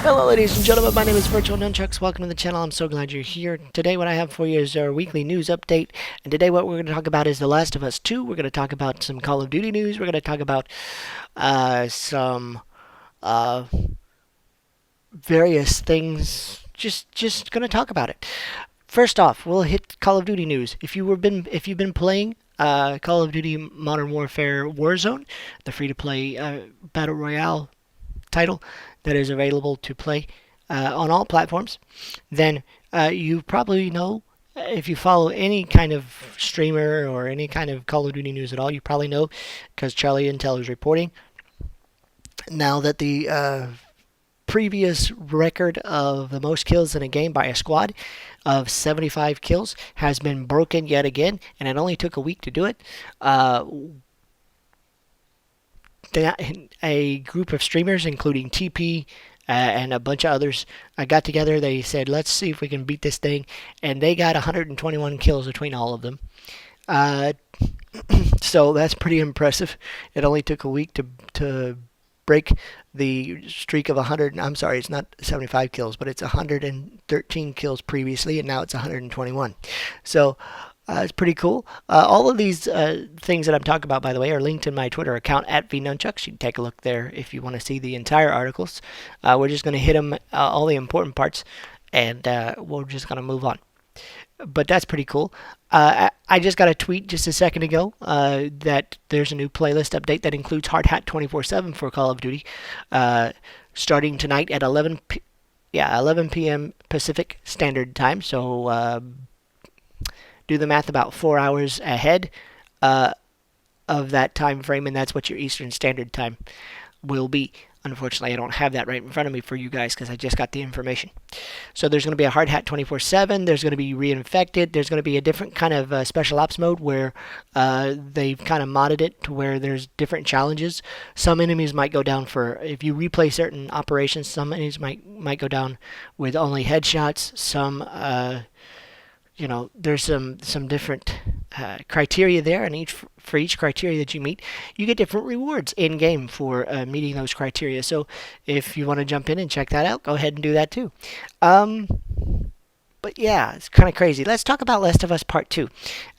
Hello ladies and gentlemen, my name is VirtualNunchucks. Welcome to the channel. I'm so glad you're here. Today what I have for you is our weekly news update. And today what we're going to talk about is The Last of Us 2. We're going to talk about some Call of Duty news. We're going to talk about some uh, various things. Just going to talk about it. First off, we'll hit Call of Duty news. If you've been playing Call of Duty Modern Warfare Warzone, the free-to-play battle royale title that is available to play on all platforms, then you probably know, if you follow any kind of streamer or any kind of Call of Duty news at all, you probably know because Charlie Intel is reporting now that the previous record of the most kills in a game by a squad of 75 kills has been broken yet again, and it only took a week to do it. A group of streamers, including TP and a bunch of others, got together. They said, let's see if we can beat this thing. And they got 121 kills between all of them. Uh, so that's pretty impressive. It only took a week to break the streak of 100. I'm sorry, it's not 75 kills, but it's 113 kills previously, and now it's 121. So it's pretty cool. All of these things that I'm talking about, by the way, are linked in my Twitter account at VNunchucks. You can take a look there if you want to see the entire articles. We're just going to hit them, all the important parts, and we're just going to move on. But that's pretty cool. I just got a tweet just a second ago that there's a new playlist update that includes Hard Hat 24/7 for Call of Duty, starting tonight at 11 p.m. Pacific Standard Time. So do the math, about 4 hours ahead of that time frame, and that's what your Eastern Standard Time will be. Unfortunately, I don't have that right in front of me for you guys because I just got the information. So there's going to be a Hard Hat 24/7. There's going to be Reinfected. There's going to be a different kind of special ops mode where they've kind of modded it to where there's different challenges. Some enemies might go down for, if you replay certain operations, some enemies might go down with only headshots. Some there's some different criteria there, and for each criteria that you meet, you get different rewards in game for meeting those criteria. So if you want to jump in and check that out, go ahead and do that too. But yeah, it's kind of crazy. Let's talk about Last of Us Part 2.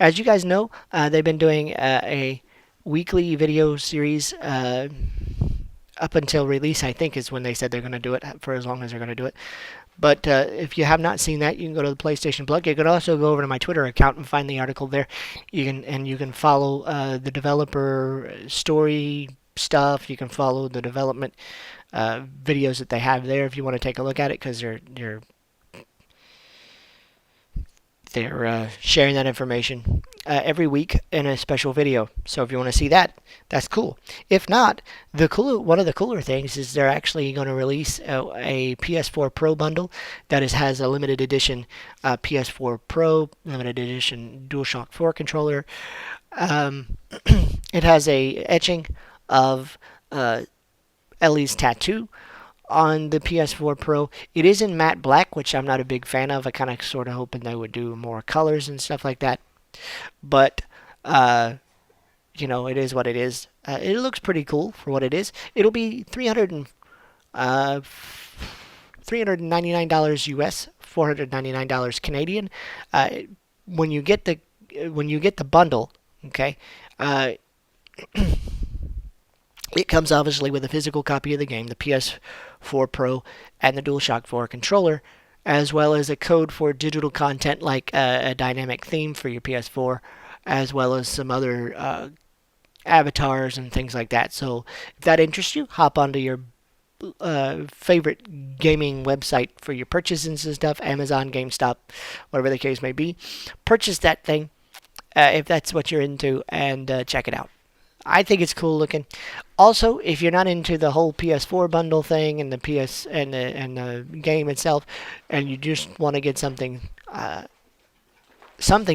As you guys know, they've been doing a weekly video series up until release, I think, is when they said they're going to do it, for as long as they're going to do it. But if you have not seen that, you can go to the PlayStation blog. You can also go over to my Twitter account and find the article there. You can follow the developer story stuff. You can follow the development videos that they have there if you want to take a look at it, because they're sharing that information every week in a special video. So if you want to see that, that's cool. If not, one of the cooler things is they're actually going to release a PS4 Pro bundle that has a limited edition PS4 Pro, limited edition DualShock 4 controller. It has a etching of Ellie's tattoo on the PS4 Pro. It is in matte black, which I'm not a big fan of. I kind of sort of hoping they would do more colors and stuff like that. But, it is what it is. It looks pretty cool for what it is. It'll be $399 US, $499 Canadian. When you get the bundle, okay, it comes obviously with a physical copy of the game, the PS4 Pro, and the DualShock 4 controller, as well as a code for digital content like a dynamic theme for your PS4, as well as some other avatars and things like that. So if that interests you, hop onto your favorite gaming website for your purchases and stuff, Amazon, GameStop, whatever the case may be. Purchase that thing if that's what you're into, and check it out. I think it's cool looking. Also, if you're not into the whole PS4 bundle thing and the PS and the game itself, and you just want to get something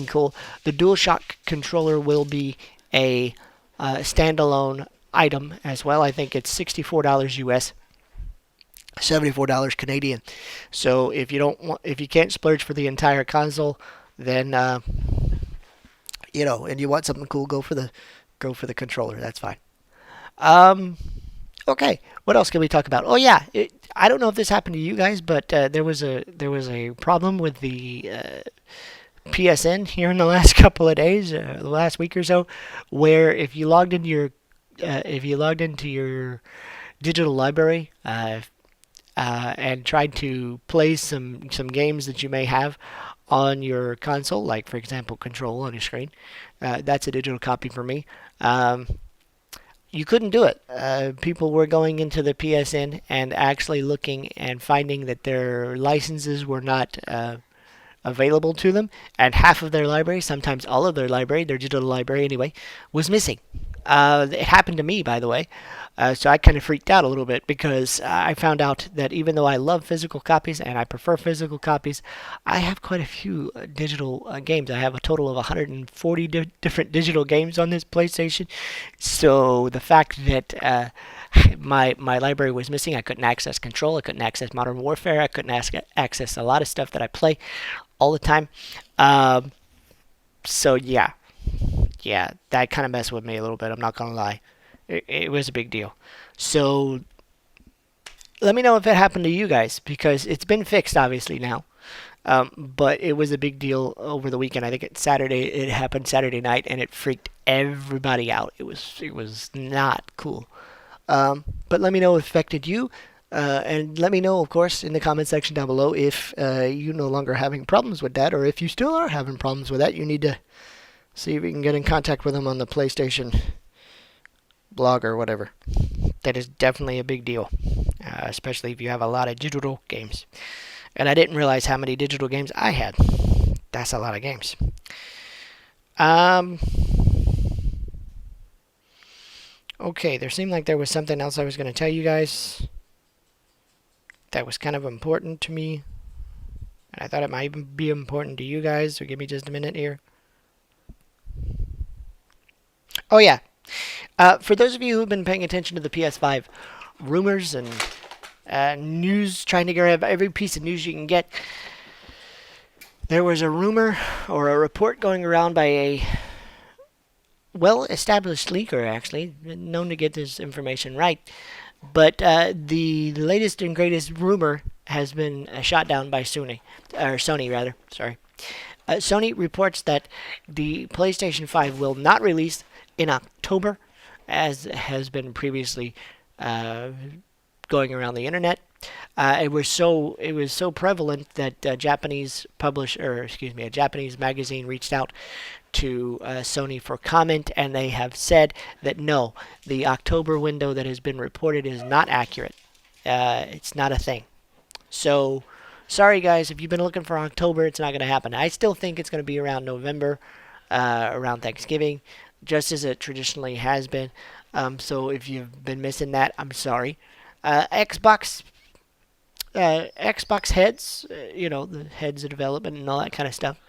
cool, the DualShock controller will be a standalone item as well. I think it's $64 US, $74 Canadian. So if you can't splurge for the entire console, then and you want something cool, go for the controller. That's fine. Okay, what else can we talk about? Oh yeah, I don't know if this happened to you guys, but there was a problem with the PSN here in the last couple of days, the last week or so, where if you logged into your digital library and tried to play some games that you may have on your console, like for example Control on your screen, that's a digital copy for me. You couldn't do it. People were going into the PSN and actually looking and finding that their licenses were not available to them, and half of their library, sometimes all of their library, their digital library anyway, was missing. It happened to me, by the way. So I kind of freaked out a little bit because I found out that even though I love physical copies and I prefer physical copies, I have quite a few digital games. I have a total of 140 different digital games on this PlayStation. So the fact that my library was missing, I couldn't access Control, I couldn't access Modern Warfare, I couldn't access a lot of stuff that I play all the time. Um, so yeah, that kind of messed with me a little bit. I'm not gonna lie, it was a big deal. So let me know if it happened to you guys because it's been fixed obviously now. But it was a big deal over the weekend. I think it's Saturday. It happened Saturday night, and it freaked everybody out. It was not cool. But let me know if it affected you. And let me know, of course, in the comment section down below if you no longer having problems with that, or if you still are having problems with that. You need to see if you can get in contact with them on the PlayStation blog or whatever. That is definitely a big deal, especially if you have a lot of digital games. And I didn't realize how many digital games I had. That's a lot of games. Um, okay, there seemed like there was something else I was going to tell you guys that was kind of important to me. And I thought it might be important to you guys, so give me just a minute here. Oh, yeah. For those of you who've been paying attention to the PS5 rumors and news, trying to grab every piece of news you can get, there was a rumor or a report going around by a well-established leaker, actually, known to get this information right. But the latest and greatest rumor has been shot down by Sony rather. Sorry. Sony reports that the PlayStation 5 will not release in October, as has been previously uh, going around the internet. It was so prevalent that a Japanese magazine reached out to Sony for comment, and they have said that no, the October window that has been reported is not accurate. It's not a thing. So, sorry guys, if you've been looking for October, it's not going to happen. I still think it's going to be around November, around Thanksgiving, just as it traditionally has been. So if you've been missing that, I'm sorry. Xbox heads, the heads of development and all that kind of stuff.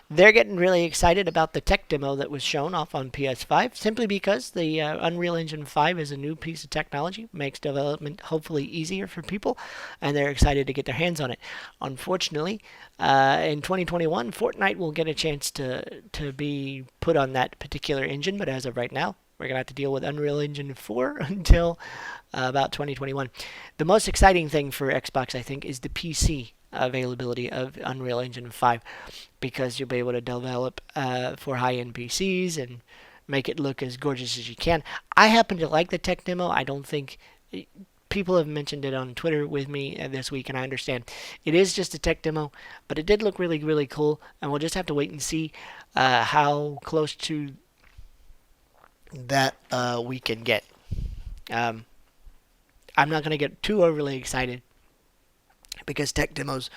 They're getting really excited about the tech demo that was shown off on PS5, simply because the Unreal Engine 5 is a new piece of technology, makes development hopefully easier for people, and they're excited to get their hands on it. Unfortunately, in 2021, Fortnite will get a chance to be put on that particular engine, but as of right now, we're going to have to deal with Unreal Engine 4 until about 2021. The most exciting thing for Xbox, I think, is the PC availability of Unreal Engine 5, because you'll be able to develop for high-end PCs and make it look as gorgeous as you can. I happen to like the tech demo. I don't think people have mentioned it on Twitter with me this week, and I understand it is just a tech demo, but it did look really, really cool, and we'll just have to wait and see how close to that we can get. Um, I'm not going to get too overly excited because tech demos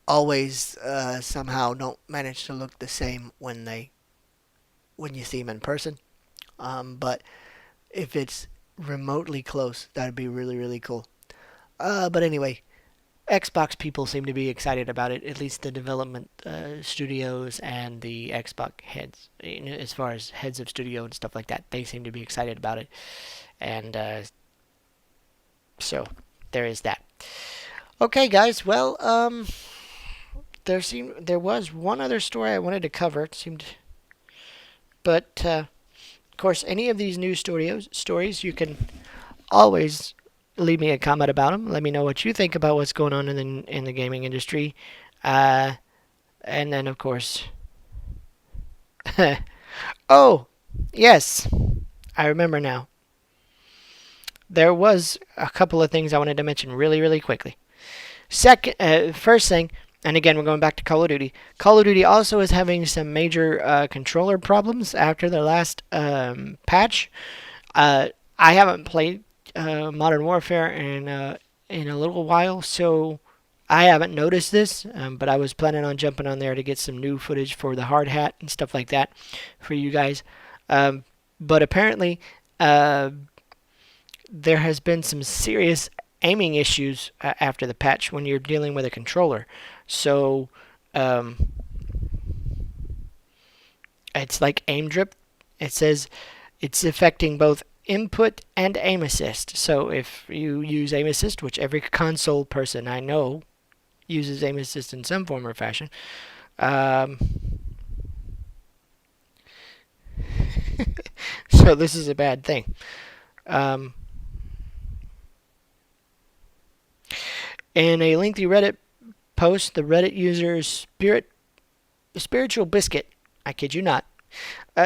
always somehow don't manage to look the same when you see them in person. But if it's remotely close, that'd be really, really cool. But anyway, Xbox people seem to be excited about it. At least the development studios and the Xbox heads, as far as heads of studio and stuff like that, they seem to be excited about it. And so there is that. Okay, guys. Well, there was one other story I wanted to cover. It seemed, but of course, any of these news stories you can always leave me a comment about them. Let me know what you think about what's going on in the gaming industry. Uh, and then, of course, oh, yes, I remember now. There was a couple of things I wanted to mention really, really quickly. First thing, and again, we're going back to Call of Duty. Call of Duty also is having some major controller problems after their last patch. Uh, I haven't played Modern Warfare in a little while, so I haven't noticed this. But I was planning on jumping on there to get some new footage for the hard hat and stuff like that for you guys. But apparently, there has been some serious aiming issues after the patch when you're dealing with a controller. So it's like aim drip. It says it's affecting both input and aim assist. So if you use aim assist, which every console person I know uses aim assist in some form or fashion, so this is a bad thing. Um, in a lengthy Reddit post, the Reddit user Spiritual Biscuit, I kid you not,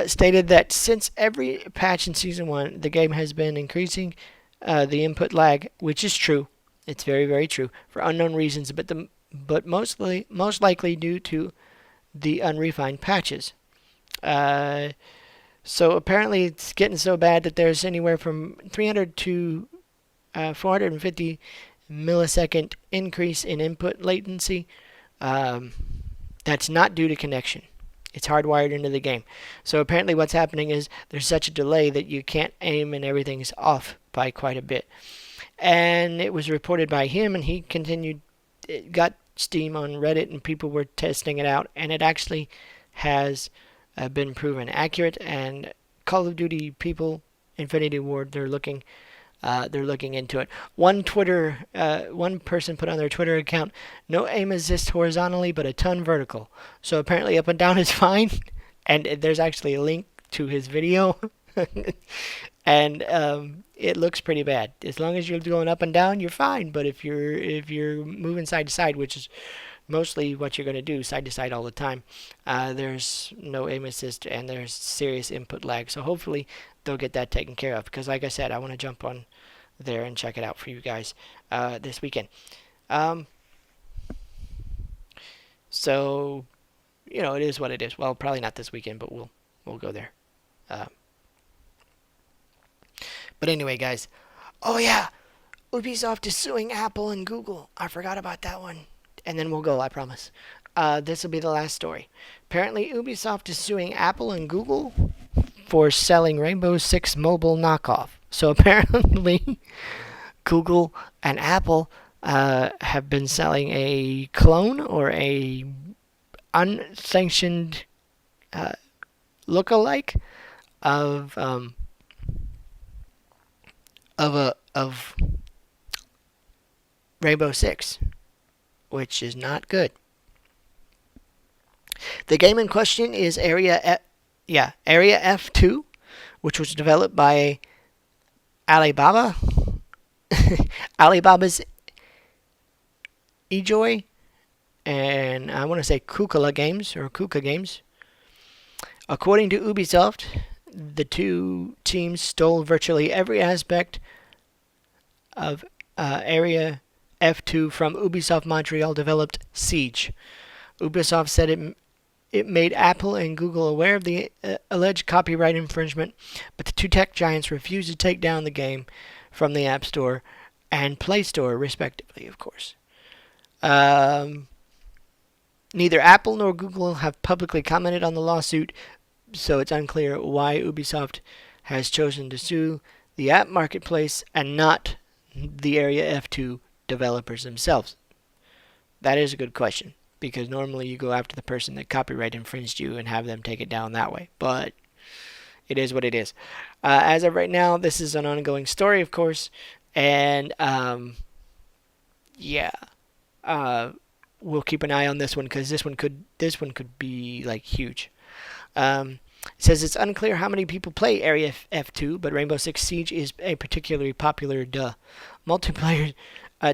stated that since every patch in Season 1, the game has been increasing the input lag, which is true. It's very, very true for unknown reasons, but most likely due to the unrefined patches. Uh, so apparently it's getting so bad that there's anywhere from 300 to 450 millisecond increase in input latency. Um, that's not due to connection. It's hardwired into the game. So apparently what's happening is there's such a delay that you can't aim and everything's off by quite a bit. And it was reported by him, and he continued, it got steam on Reddit, and people were testing it out, and it actually has been proven accurate. And Call of Duty people, Infinity Ward, they're looking into it. One person put on their Twitter account, no aim assist horizontally, but a ton vertical. So apparently up and down is fine. And there's actually a link to his video. And it looks pretty bad. As long as you're going up and down, you're fine. But if you're moving side to side, which is mostly what you're going to do, side to side all the time, there's no aim assist and there's serious input lag. So hopefully they'll get that taken care of, because like I said, I want to jump on there and check it out for you guys this weekend. So it is what it is. Well, probably not this weekend, but we'll go there. But anyway, guys. Oh yeah, Ubisoft is suing Apple and Google. I forgot about that one. And then we'll go, I promise. This will be the last story. Apparently, Ubisoft is suing Apple and Google for selling Rainbow Six Mobile knockoff. So apparently, Google and Apple have been selling a clone or a unsanctioned lookalike of Rainbow Six, which is not good. The game in question is Area F2, which was developed by Alibaba. Alibaba's eJoy, and I want to say Kukala Games or Kuka Games. According to Ubisoft, the two teams stole virtually every aspect of Area F2 from Ubisoft Montreal developed Siege. Ubisoft said it made Apple and Google aware of the alleged copyright infringement, but the two tech giants refused to take down the game from the App Store and Play Store, respectively, of course. Neither Apple nor Google have publicly commented on the lawsuit, so it's unclear why Ubisoft has chosen to sue the app marketplace and not the Area F2 developers themselves. That is a good question, because normally you go after the person that copyright infringed you and have them take it down that way. But it is what it is. As of right now, this is an ongoing story, of course, and we'll keep an eye on this one, because this one could be like huge. It says it's unclear how many people play Area F2, but Rainbow Six Siege is a particularly popular multiplayer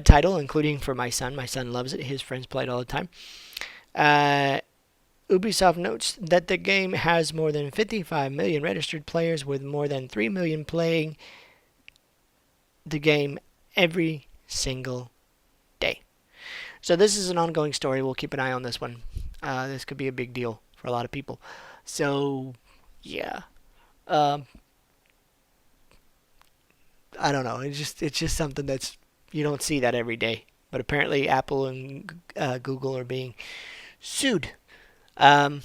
title, including for my son. My son loves it. His friends play it all the time. Uh, Ubisoft notes that the game has more than 55 million registered players, with more than 3 million playing the game every single day. So this is an ongoing story. We'll keep an eye on this one. This could be a big deal for a lot of people. So, yeah. Um, I don't know. It's just something that's you don't see that every day. But apparently, Apple and Google are being sued. Um,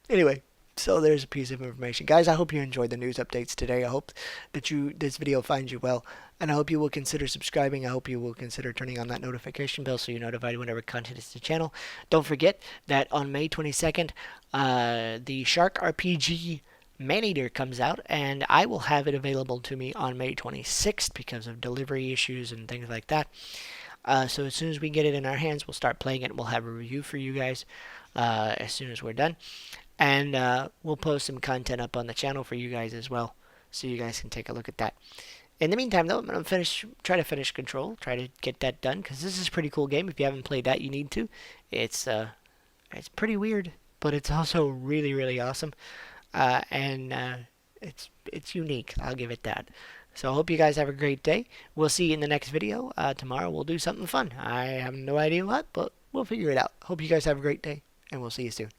anyway, so there's a piece of information, guys. I hope you enjoyed the news updates today. I hope that this video finds you well, and I hope you will consider subscribing. I hope you will consider turning on that notification bell so you're notified whenever content hits the channel. Don't forget that on May 22nd, the Shark RPG Maneater comes out, and I will have it available to me on May 26th because of delivery issues and things like that. So as soon as we get it in our hands, we'll start playing it. We'll have a review for you guys as soon as we're done. And we'll post some content up on the channel for you guys as well, so you guys can take a look at that. In the meantime, though, I'm going to try to finish Control, try to get that done, because this is a pretty cool game. If you haven't played that, you need to. It's pretty weird, but it's also really, really awesome. And it's unique. I'll give it that. So I hope you guys have a great day. We'll see you in the next video. Tomorrow we'll do something fun. I have no idea what, but we'll figure it out. Hope you guys have a great day, and we'll see you soon.